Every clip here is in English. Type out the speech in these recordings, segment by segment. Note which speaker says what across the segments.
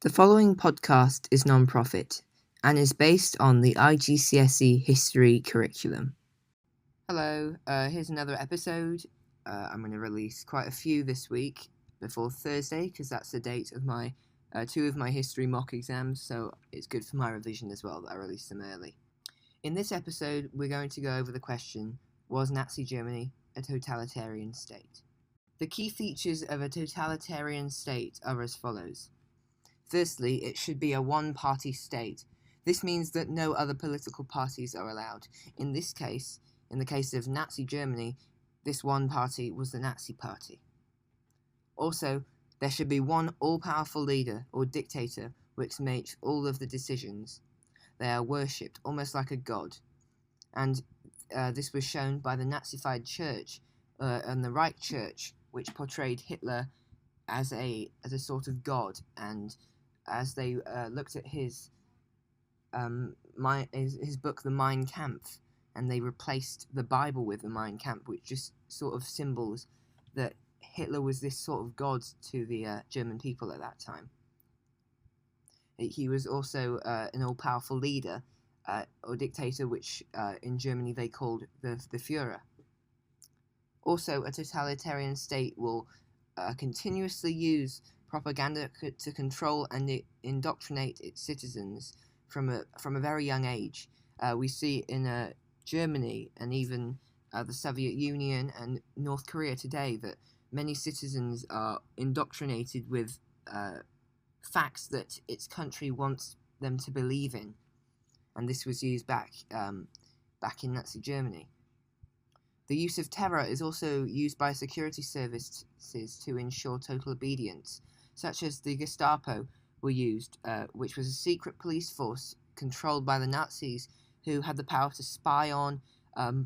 Speaker 1: The following podcast is non-profit and is based on the IGCSE history curriculum. Hello, here's another episode. I'm going to release quite a few this week before Thursday because that's the date of my two of my history mock exams, so it's good for my revision as well that I release them early. In this episode, we're going to go over the question, was Nazi Germany a totalitarian state? The key features of a totalitarian state are as follows. Firstly, it should be a one-party state. This means that no other political parties are allowed. In this case, in the case of Nazi Germany, this one party was the Nazi Party. Also, there should be one all-powerful leader or dictator which makes all of the decisions. They are worshipped almost like a god. And this was shown by the Nazified church and the Reich Church, which portrayed Hitler as a sort of god, and as they looked at his book, the Mein Kampf, and they replaced the Bible with the Mein Kampf, which just sort of symbols that Hitler was this sort of god to the German people at that time. He was also an all-powerful leader or dictator, which in Germany they called the Führer. Also, a totalitarian state will continuously use propaganda to control and indoctrinate its citizens from a very young age. We see in Germany and even the Soviet Union and North Korea today that many citizens are indoctrinated with facts that its country wants them to believe in, and this was used back in Nazi Germany. The use of terror is also used by security services to ensure total obedience, such as the Gestapo were used, which was a secret police force controlled by the Nazis who had the power to spy on,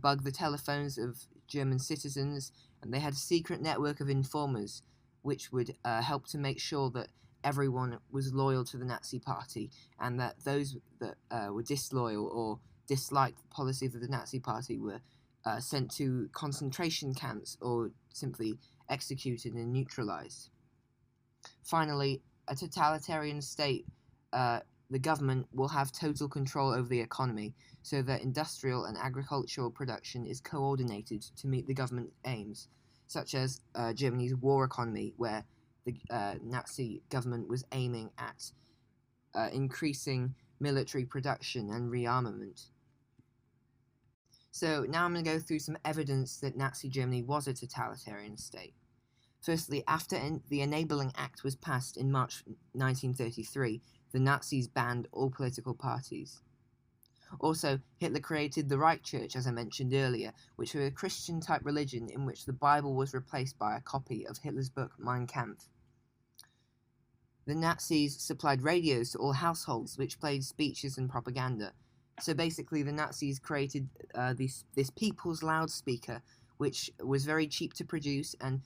Speaker 1: bug the telephones of German citizens, and they had a secret network of informers which would help to make sure that everyone was loyal to the Nazi Party, and that those that were disloyal or disliked the policies of the Nazi Party were sent to concentration camps or simply executed and neutralized. Finally, a totalitarian state, the government will have total control over the economy, so that industrial and agricultural production is coordinated to meet the government aims, such as Germany's war economy, where the Nazi government was aiming at increasing military production and rearmament. So now I'm going to go through some evidence that Nazi Germany was a totalitarian state. Firstly, after the Enabling Act was passed in March 1933, the Nazis banned all political parties. Also, Hitler created the Reich Church, as I mentioned earlier, which was a Christian-type religion in which the Bible was replaced by a copy of Hitler's book Mein Kampf. The Nazis supplied radios to all households, which played speeches and propaganda. So basically, the Nazis created this people's loudspeaker, which was very cheap to produce and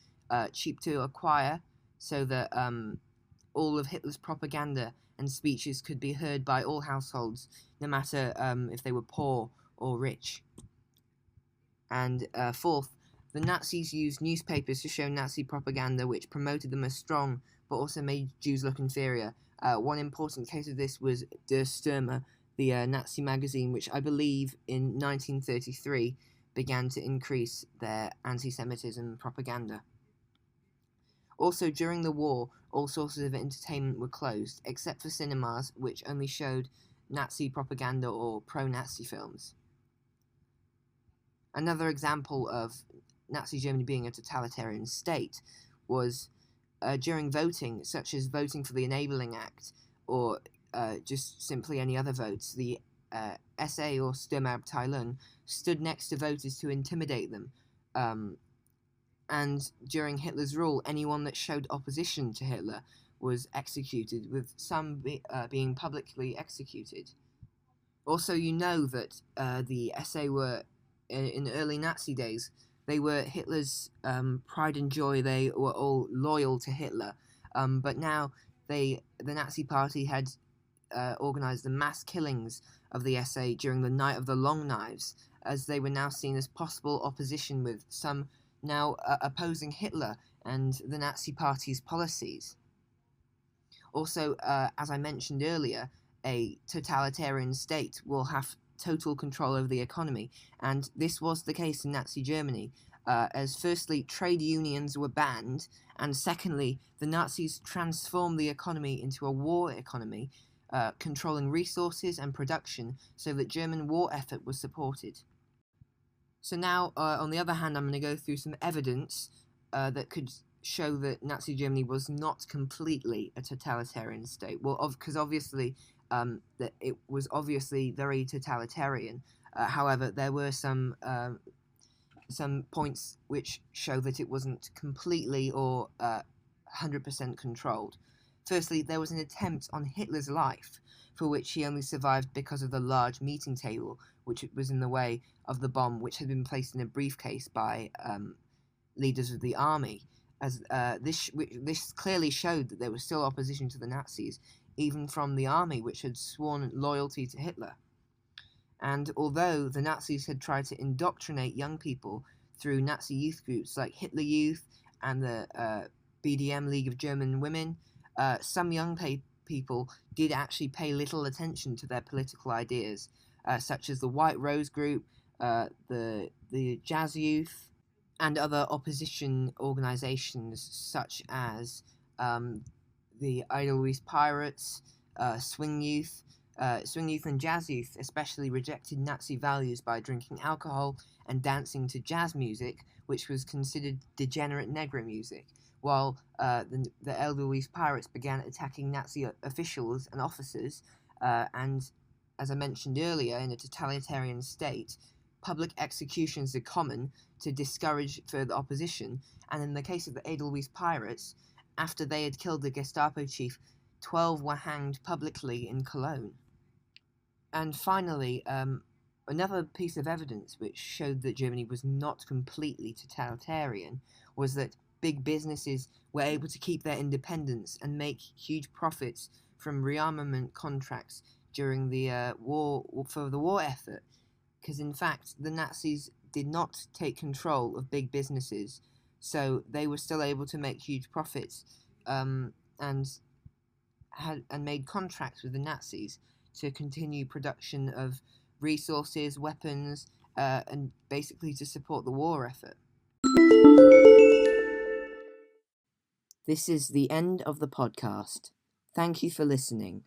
Speaker 1: cheap to acquire, so that all of Hitler's propaganda and speeches could be heard by all households, no matter if they were poor or rich. And fourth, the Nazis used newspapers to show Nazi propaganda, which promoted them as strong, but also made Jews look inferior. One important case of this was Der Stürmer, the Nazi magazine, which I believe in 1933 began to increase their anti-Semitism propaganda. Also, during the war, all sources of entertainment were closed, except for cinemas, which only showed Nazi propaganda or pro-Nazi films. Another example of Nazi Germany being a totalitarian state was during voting, such as voting for the Enabling Act, or just simply any other votes. The SA or Sturmabteilung stood next to voters to intimidate them. And during Hitler's rule, anyone that showed opposition to Hitler was executed, with some being publicly executed. Also, you know that the SA were, in early Nazi days, they were Hitler's pride and joy. They were all loyal to Hitler. But now the Nazi Party had organised the mass killings of the SA during the Night of the Long Knives, as they were now seen as possible opposition, with some now opposing Hitler and the Nazi Party's policies. Also, as I mentioned earlier, a totalitarian state will have total control over the economy, and this was the case in Nazi Germany, as firstly, trade unions were banned, and secondly, the Nazis transformed the economy into a war economy, controlling resources and production so that German war effort was supported. So now, on the other hand, I'm going to go through some evidence that could show that Nazi Germany was not completely a totalitarian state. Well, because obviously, that it was obviously very totalitarian. However, there were some points which show that it wasn't completely or 100% controlled. Firstly, there was an attempt on Hitler's life, for which he only survived because of the large meeting table, which was in the way of the bomb, which had been placed in a briefcase by leaders of the army. As this clearly showed that there was still opposition to the Nazis, even from the army, which had sworn loyalty to Hitler. And although the Nazis had tried to indoctrinate young people through Nazi youth groups like Hitler Youth and the BDM League of German Women, some young people did actually pay little attention to their political ideas, such as the White Rose Group, the Jazz Youth, and other opposition organizations such as the Edelweiss Pirates, Swing Youth. Swing Youth and Jazz Youth especially rejected Nazi values by drinking alcohol and dancing to jazz music, which was considered degenerate Negro music, while the Edelweiss Pirates began attacking Nazi officials and officers, and, as I mentioned earlier, in a totalitarian state, public executions are common to discourage further opposition, and in the case of the Edelweiss Pirates, after they had killed the Gestapo chief, 12 were hanged publicly in Cologne. And finally, another piece of evidence which showed that Germany was not completely totalitarian was that big businesses were able to keep their independence and make huge profits from rearmament contracts during the war effort, because in fact the Nazis did not take control of big businesses, so they were still able to make huge profits, and made contracts with the Nazis to continue production of resources, weapons, and basically to support the war effort. This is the end of the podcast. Thank you for listening.